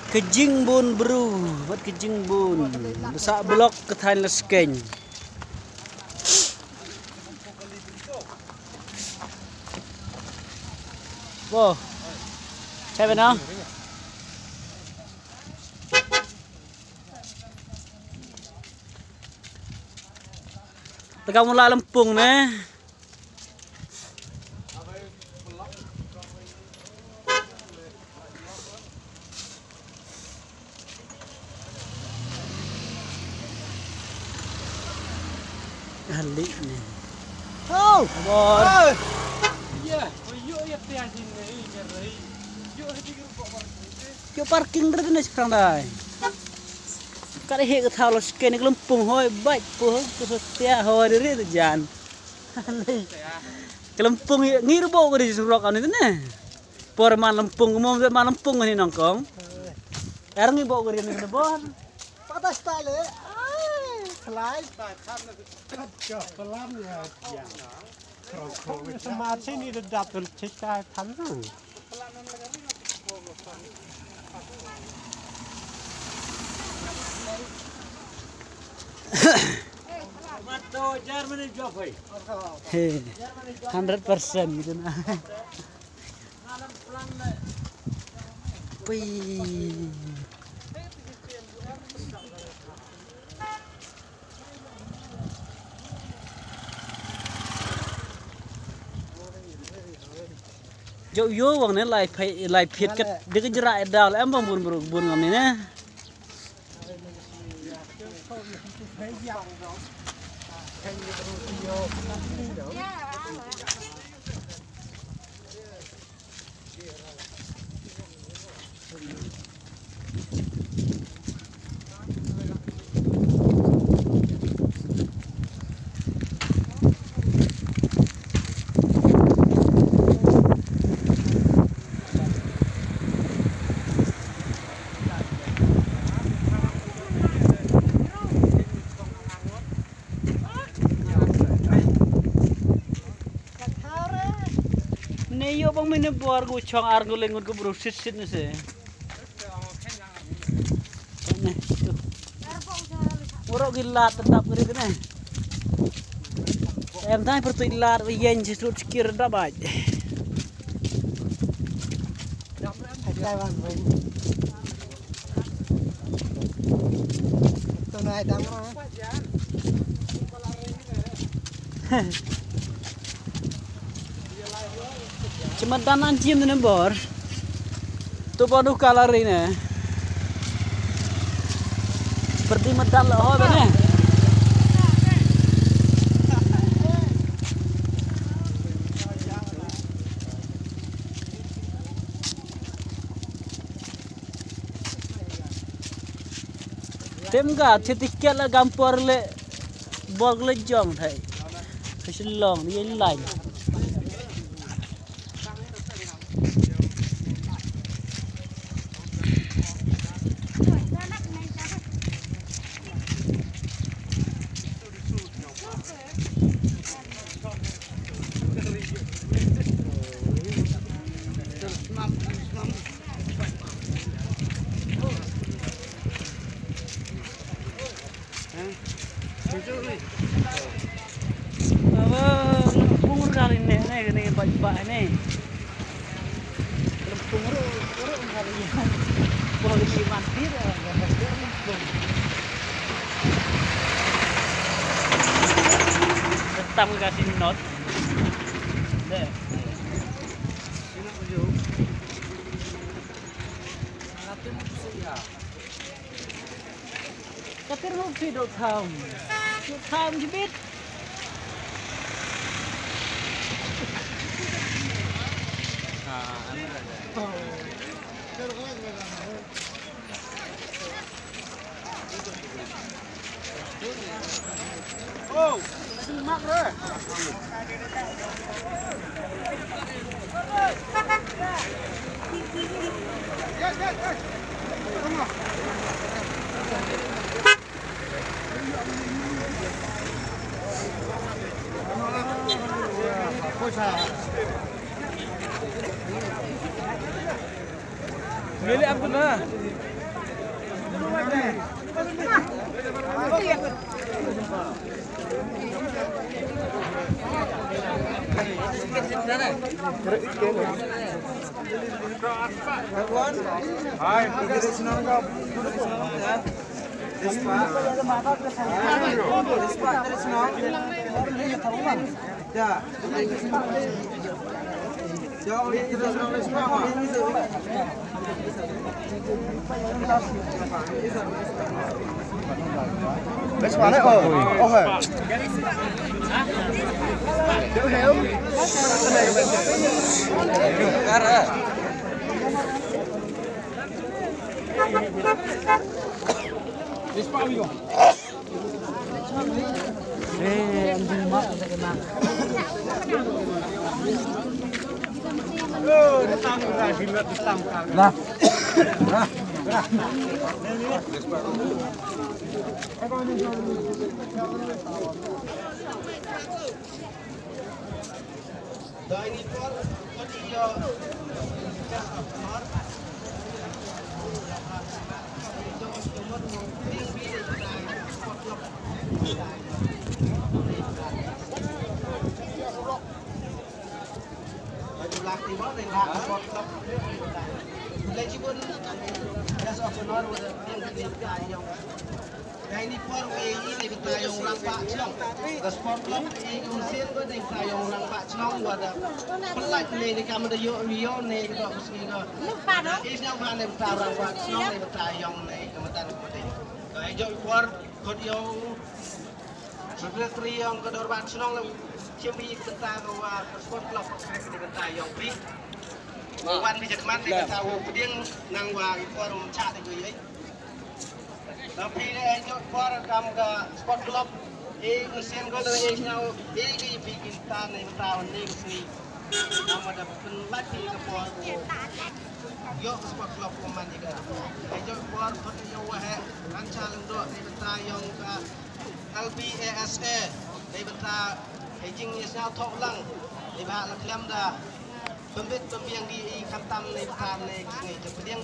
Kejing bun bro, buat kejing bun. Besak blok ke Thailand skeng. Wow, cai mana? Tegang mula lempung ne. Halik ni. Oh, Bor. iya, yuk ya tiada ni, cerai. Yuk hati kerupuk parking. Yo parking dah ni sekarang dah. Kada he ke thalo skeng ni lempung hoi baik po ke setia hoi diri tu jan. Kelempung ngir bo ke di surok anu tu ne. Por man lempung mo man lempung ni nongkong. Erang ni bo ke di ni bor. Patah style. Selain tak pelan ya. Semacam ini dapat cerita tanam. Mato Germany job hoy. 100% gitu nah. Wih. Yo yo wang ne lai phit kat de ke jera dal em bang bun ngam ni ne. Ni yo bang mene bor gu chong ar gu lengun gu bro sit ni se. Ni. Oro gilat tetap gede ne. Em tai per tu ilat yen justru sikir dah baik. Tu naik dama. Cuma tanan cium ni bor. Tu padu kalar ini. Seperti medal lah ho bene. Tem ga tiket la gampor le bor le jong thai. Keselong dia lain. Lempung kali ni bak ni. Lempung urut kali ni. Kalau di mati dah, lempung. Tetap kasih not. Deh. Sini uju. Nanti mau siya. Kater mo video tham. Tham jibit. Oh, semak re. Yes. Come on. Milih apa na? Ini pun ini bertayung rampak celong. Sport club ini unsur ko ding tayung rampak celong wada. Pelat ni di kamera Rio ni ko mesti ko. Is yang mana bertayung rampak celong ni bertayung ni kementan kementan. Kai jo por ko yo. Sekretari yang kedor rampak celong le cimi kita ko sport club ni bertayung pi. Wan bi jekman ni kata wo puding nang wa por chat ni ko tapi ini yang kuar kamu ke sport club, usian kau tu nyau, ini bikin tan yang tahun ni sini, kamu ada penlaki ke kuar, yo sport club kuman juga, ini kuar kau tu yo wah, rancang untuk ni betul yang ke LBASA, ni betul, jing ni nyau thok lang, ni bahagian dah, pembit pembiang di kantam ni betul ni, jadi pembiang